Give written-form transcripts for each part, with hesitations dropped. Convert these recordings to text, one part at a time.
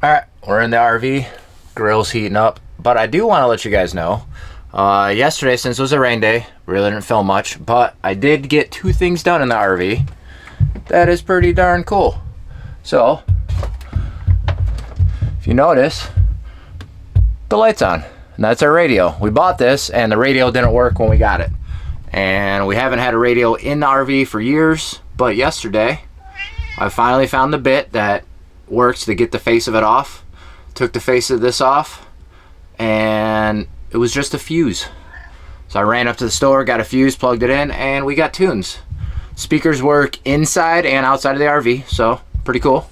Alright, we're in the RV. Grill's heating up. But I do want to let you guys know, yesterday, since it was a rain day, really didn't film much, but I did get 2 things done in the RV. That is pretty darn cool. So, if you notice, the light's on. And that's our radio. We bought this, and the radio didn't work when we got it. And we haven't had a radio in the RV for years, but yesterday, I finally found the bit that works to get the face of it off. Took the face of this off, and it was just a fuse. So I ran up to the store, got a fuse, plugged it in, and we got tunes. Speakers work inside and outside of the RV, so pretty cool.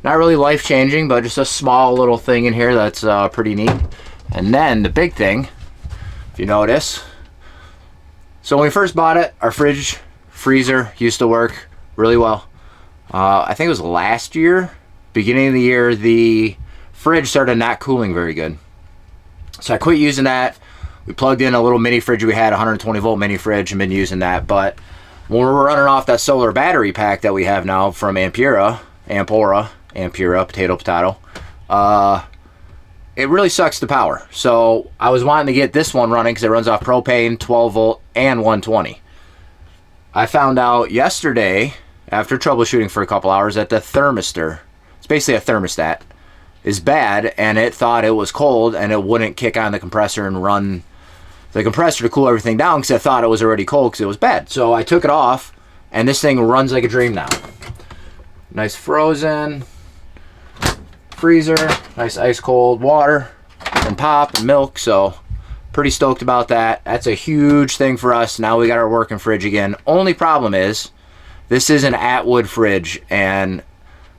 Not really life-changing, but just a small little thing in here that's pretty neat. And then the big thing, if you notice, so when we first bought it, our fridge, freezer used to work really well. I think it was last year, beginning of the year, the fridge started not cooling very good. So I quit using that. We plugged in a little mini fridge we had, 120 volt mini fridge, and been using that. But when we're running off that solar battery pack that we have now from Ampera, potato, it really sucks the power. So I was wanting to get this one running because it runs off propane, 12 volt, and 120. I found out yesterday, after troubleshooting for a couple hours, that the thermistor, it's basically a thermostat, is bad, and it thought it was cold and it wouldn't kick on the compressor and run the compressor to cool everything down because it thought it was already cold because it was bad. So I took it off, and this thing runs like a dream now. Nice frozen freezer, nice ice cold water and pop and milk, so pretty stoked about that. That's a huge thing for us. Now we got our working fridge again. Only problem is this is an Atwood fridge, and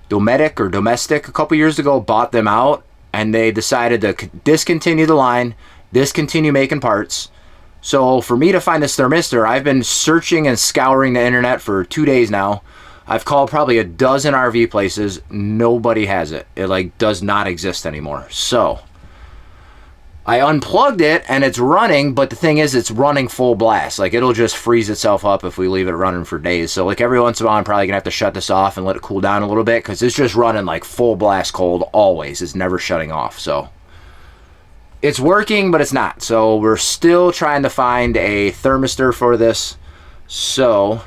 Domestic a couple years ago bought them out, and they decided to discontinue the line, discontinue making parts. So for me to find this thermistor, I've been searching and scouring the internet for 2 days now. I've called probably a dozen RV places. Nobody has it. It like does not exist anymore. So I unplugged it and it's running, but the thing is it's running full blast. Like it'll just freeze itself up if we leave it running for days. So like every once in a while I'm probably gonna have to shut this off and let it cool down a little bit because it's just running like full blast cold always. It's never shutting off. So it's working, but it's not. So we're still trying to find a thermistor for this. So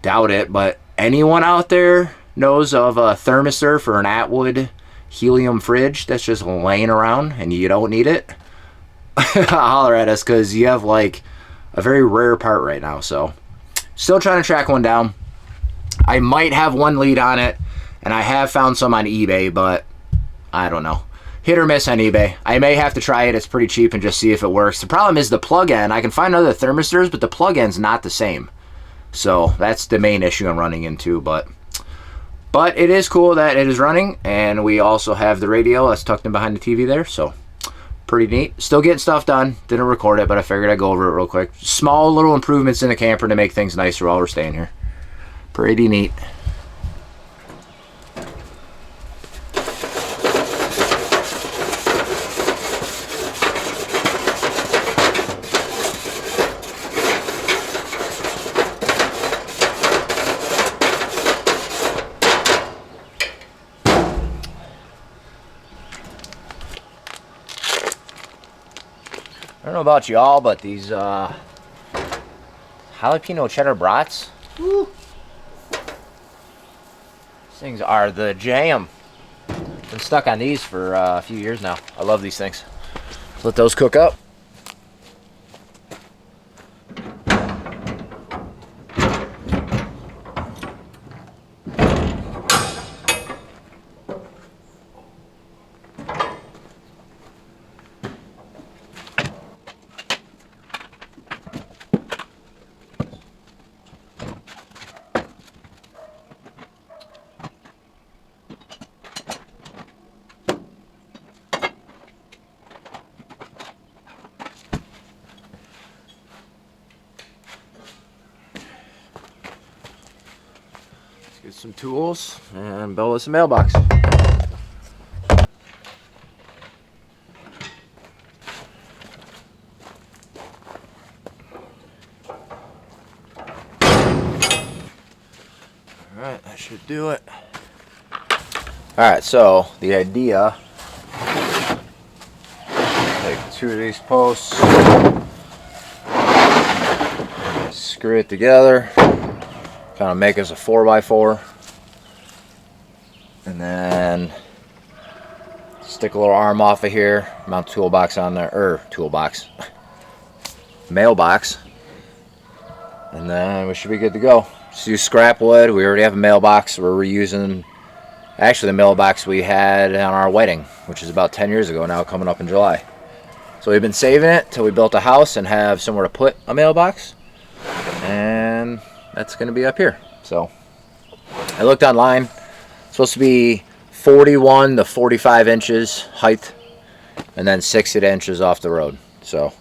doubt it, but anyone out there knows of a thermistor for an Atwood helium fridge that's just laying around and you don't need it, holler at us, because you have like a very rare part right now. So still trying to track one down. I might have one lead on it, and I have found some on eBay, but I don't know, hit or miss on eBay. I may have to try it. It's pretty cheap, and just see if it works. The problem is the plug-in. I can find other thermistors, but the plug-in's not the same. So that's the main issue I'm running into. But it is cool that it is running, and we also have the radio that's tucked in behind the TV there, so pretty neat. Still getting stuff done. Didn't record it, but I figured I'd go over it real quick. Small little improvements in the camper to make things nicer while we're staying here. Pretty neat. I don't know about y'all, but these jalapeno cheddar brats, woo, these things are the jam. Been stuck on these for a few years now. I love these things. Let those cook up. Get some tools and build us a mailbox. Alright, that should do it. Alright, so the idea, take 2 of these posts, screw it together, kind of make us a 4x4, and then stick a little arm off of here, mount toolbox on there, mailbox, and then we should be good to go. Just use scrap wood. We already have a mailbox. We're reusing actually the mailbox we had on our wedding, which is about 10 years ago now, coming up in July. So we've been saving it till we built a house and have somewhere to put a mailbox, and that's going to be up here. So I looked online. It's supposed to be 41 to 45 inches height, and then 60 inches off the road. So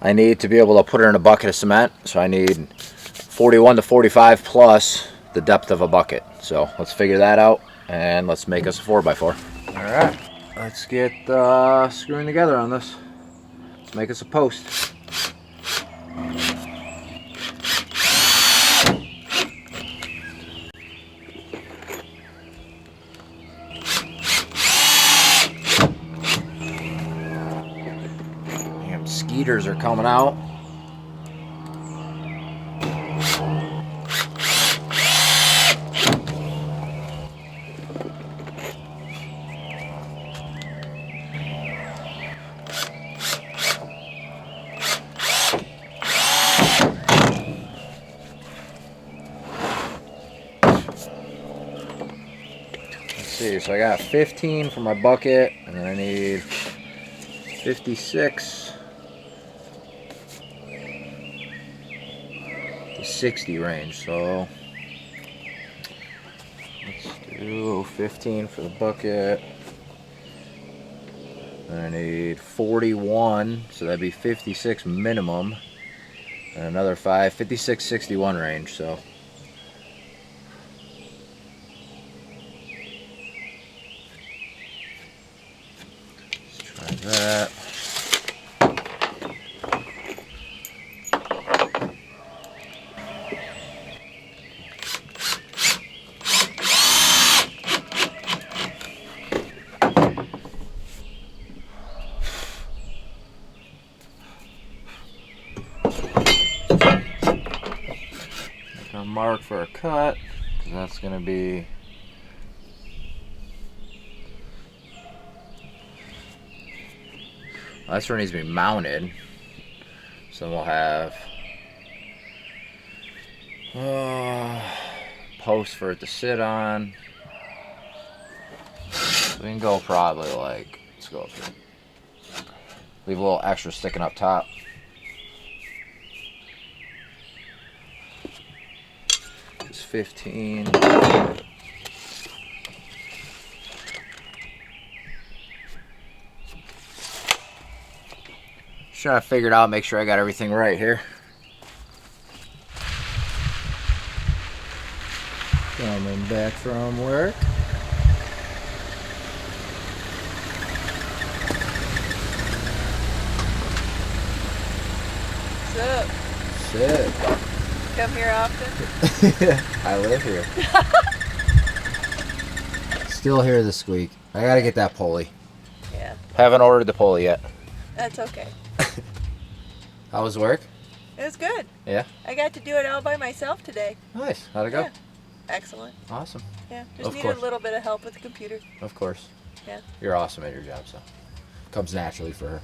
I need to be able to put it in a bucket of cement, so I need 41 to 45 plus the depth of a bucket. So let's figure that out, and let's make us a 4x4. Alright, let's get screwing together on this. Let's make us a post. Damn, skeeters are coming out. So I got 15 for my bucket, and then I need 56 to 60 range. So let's do 15 for the bucket. Then I need 41, so that'd be 56 minimum, and another 5, 56, 61 range. So that. Make our mark for a cut, because that's going to be that's where it needs to be mounted. So we'll have posts for it to sit on. So we can go probably like, let's go up here. Leave a little extra sticking up top. Just 15. Trying to figure it out, make sure I got everything right here. Coming back from work. What's up? Sit. Come here often? I live here. Still hear the squeak. I gotta get that pulley. Yeah. Haven't ordered the pulley yet. That's okay. How was work? It was good. Yeah? I got to do it all by myself today. Nice. How'd it go? Yeah. Excellent. Awesome. Yeah. Just Of needed course. a little bit of help with the computer. Of course. Yeah. You're awesome at your job, so comes naturally for her.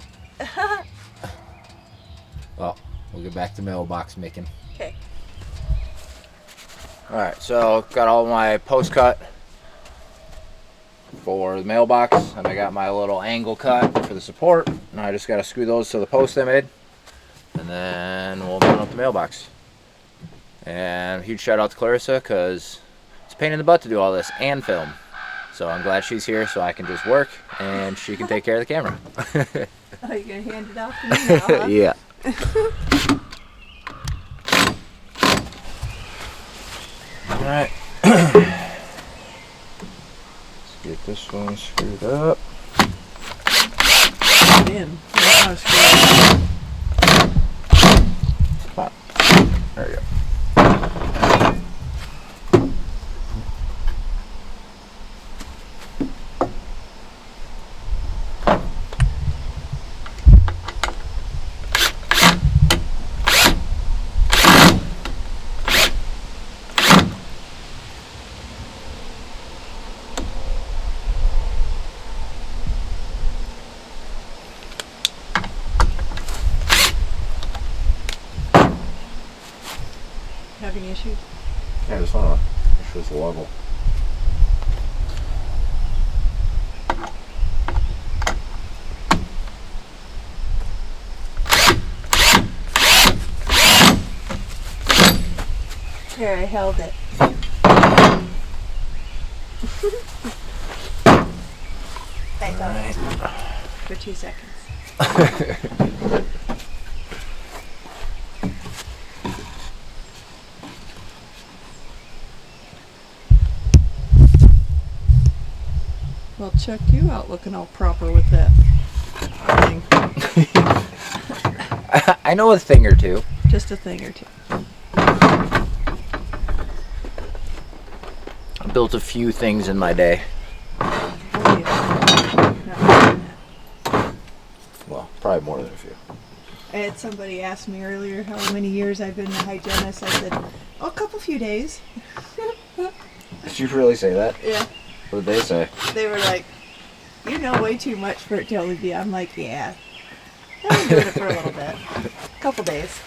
Well, we'll get back to mailbox making. Okay. Alright, so got all my post cut for the mailbox, and I got my little angle cut for the support. Now I just got to screw those to the post I made, and then we'll mount up the mailbox. And huge shout out to Clarissa, because it's a pain in the butt to do all this and film. So I'm glad she's here so I can just work and she can take care of the camera. Oh, you're going to hand it off to me now, huh? Yeah. Alright. Let's get this one screwed up. In. Oh, Come on. There we go. issues? Yeah, I just want to make sure it's level. Here, I held it. I held it for 2 seconds. Well, check you out looking all proper with that thing. I know a thing or two. Just a thing or two. I built a few things in my day. Oh, yeah. Not more than that. Well, probably more than a few. I had somebody ask me earlier how many years I've been a hygienist. I said, oh, a couple few days. Did you really say that? Yeah. What did they say? They were like, you know way too much for it to only be. I'm like, yeah. I've been doing it for a little bit. A couple days.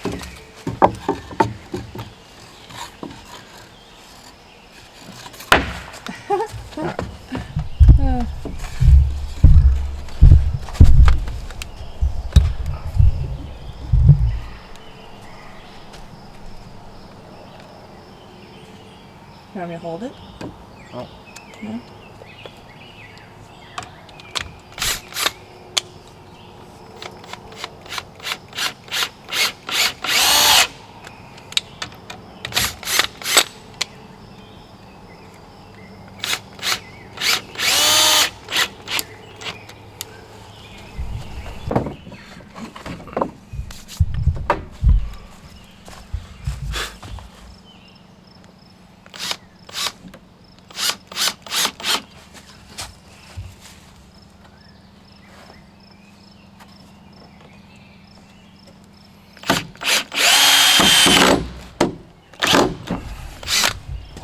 You want me to hold it? Oh. No?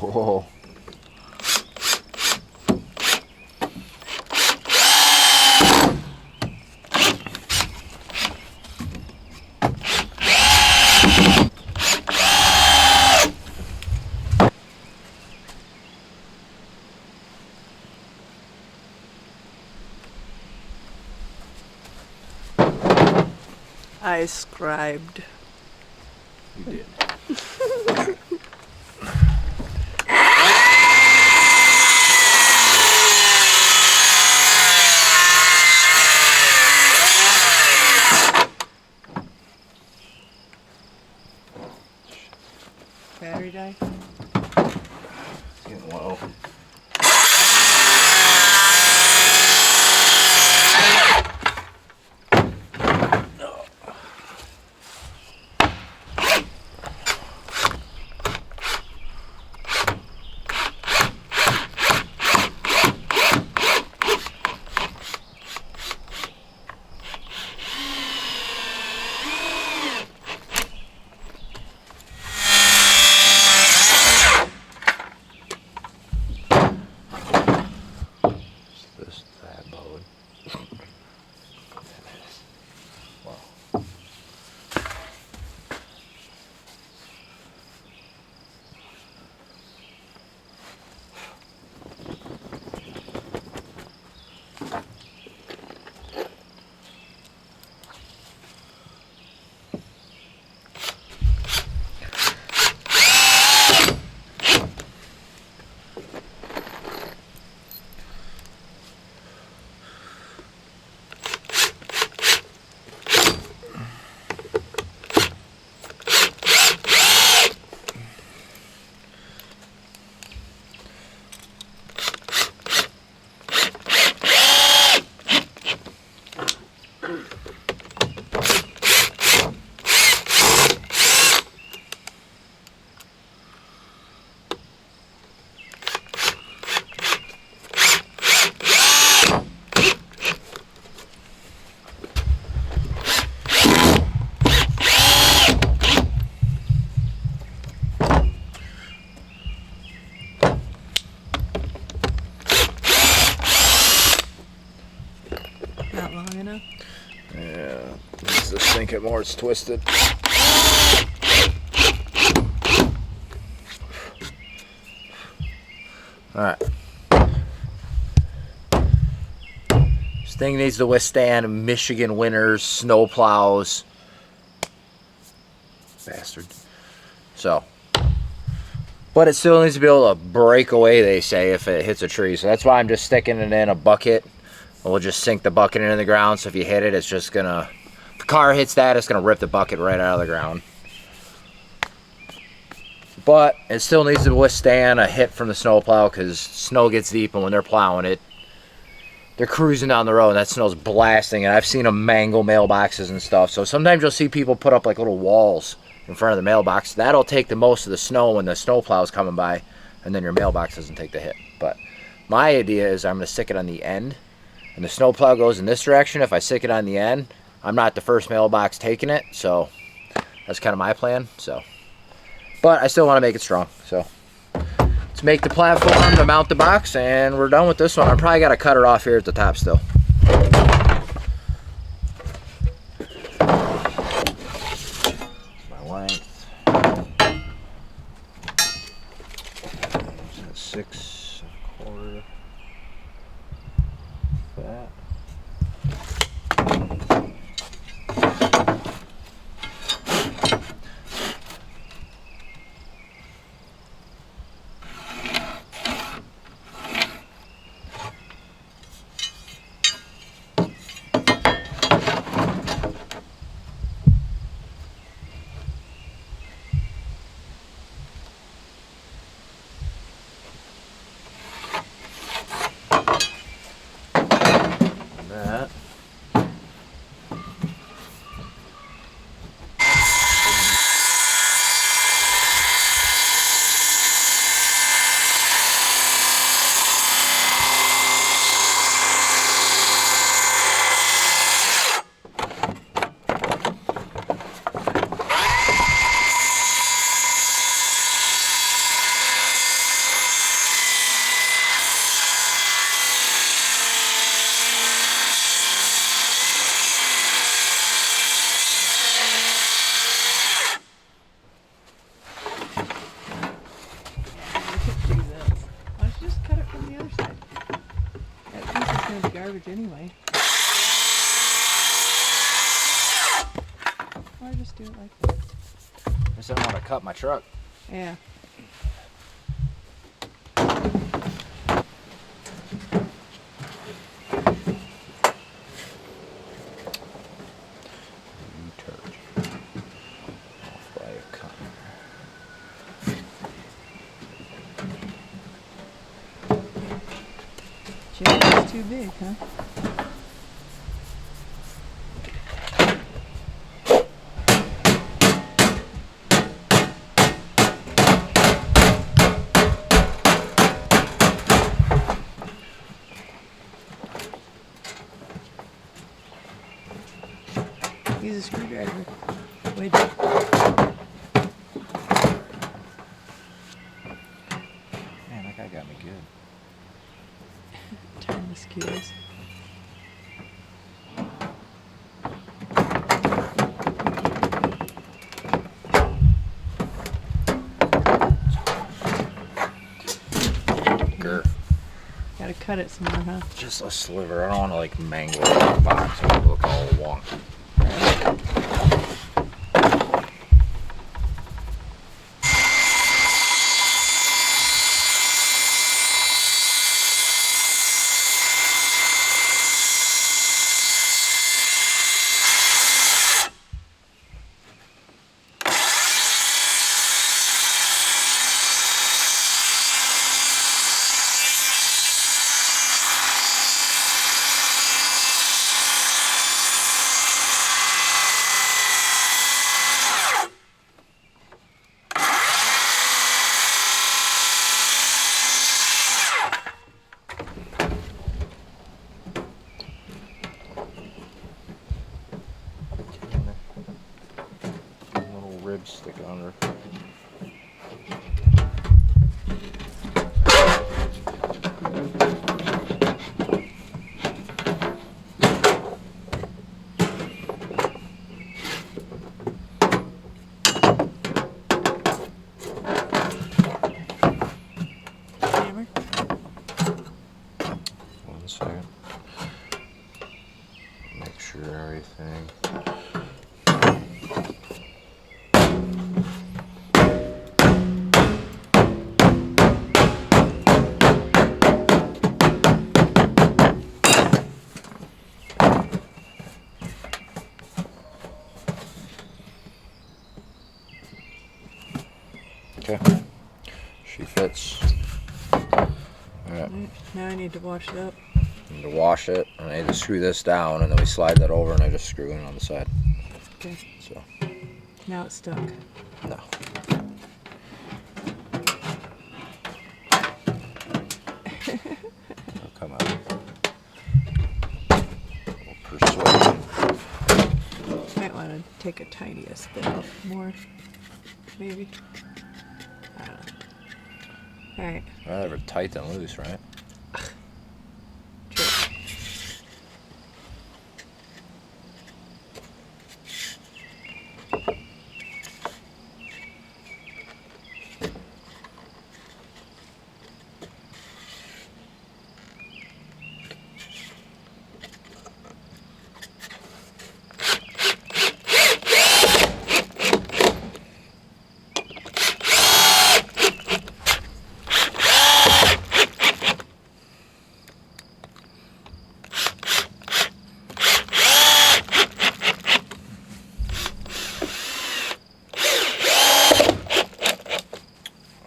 Whoa. I scribed. You did. Battery die? It's getting low. This that mode. Wow. Not long enough? Yeah. Let's just think it more. It's twisted. Alright. This thing needs to withstand Michigan winters, snow plows. Bastard. So. But it still needs to be able to break away, they say, if it hits a tree. So that's why I'm just sticking it in a bucket. And we'll just sink the bucket into the ground. So if you hit it, it's just going to... If the car hits that, it's going to rip the bucket right out of the ground. But it still needs to withstand a hit from the snowplow because snow gets deep, and when they're plowing it, they're cruising down the road and that snow's blasting. And I've seen them mangle mailboxes and stuff. So sometimes you'll see people put up like little walls in front of the mailbox. That'll take the most of the snow when the snowplow is coming by, and then your mailbox doesn't take the hit. But my idea is I'm going to stick it on the end, and the snowplow goes in this direction. If I stick it on the end, I'm not the first mailbox taking it, so that's kind of my plan. So, but I still want to make it strong. So let's make the platform to mount the box, and we're done with this one. I probably got to cut it off here at the top still. Length 6.25 that. That. Garbage anyway. Or just do it like that. I just don't want to cut my truck. Yeah. Off by a cutter. It's too big, huh? Use a screwdriver. Wait. Man, that guy got me good. Turn the skewers. Gotta cut it some more, huh? Just a sliver. I don't want to like mangle the box and look all wonky. Ribs stick under. Hammer. second. Make sure everything. Okay, she fits. Alright. Now I need to wash it up. Need to wash it, and I need to screw this down, and then we slide that over, and I just screw in on the side. Okay. So. Now it's stuck. No. It'll come out. We'll persuade. Might want to take a tiniest bit out more. Maybe. I don't know. Alright. Rather tight than loose, right? True.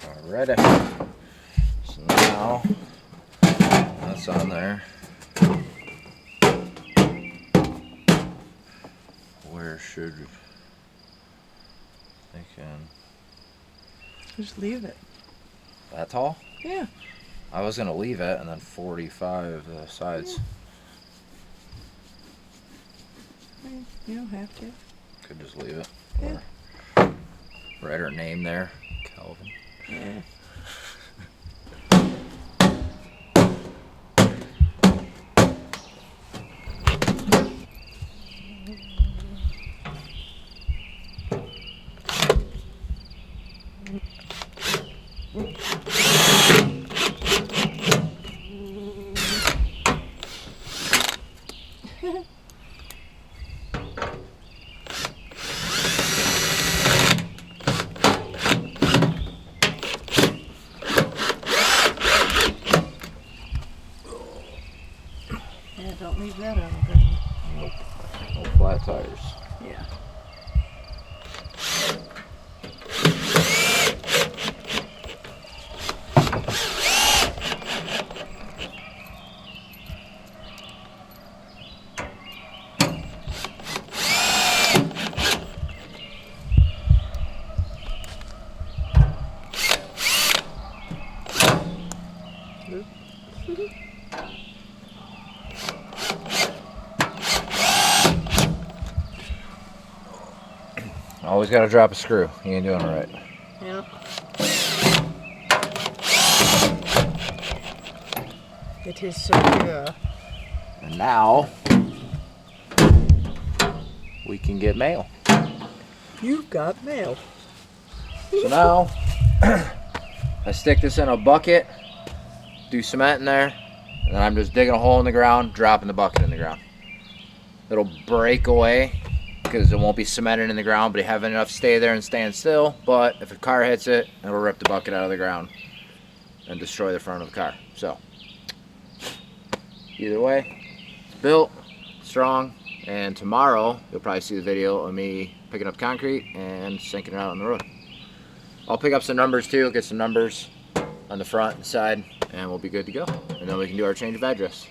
Alrighty. So now that's on there. Where should we thinking Just leave it. that tall? Yeah. I was gonna leave it and then 45 the sides. Yeah. You don't have to. Could just leave it. Yeah. Or write her name there, Calvin. Yeah. Yeah, don't leave that on the ground. Nope. No flat tires. Yeah. Always gotta drop a screw. You ain't doing it right. Yeah. It is secure. And now we can get mail. You've got mail. So now I stick this in a bucket, do cement in there, and then I'm just digging a hole in the ground, dropping the bucket in the ground. It'll break away because it won't be cemented in the ground, but you have enough to stay there and stand still. But if a car hits it, it'll rip the bucket out of the ground and destroy the front of the car. So either way, it's built, strong, and tomorrow you'll probably see the video of me picking up concrete and sinking it out on the road. I'll pick up some numbers too, get some numbers on the front and side, and we'll be good to go. And then we can do our change of address.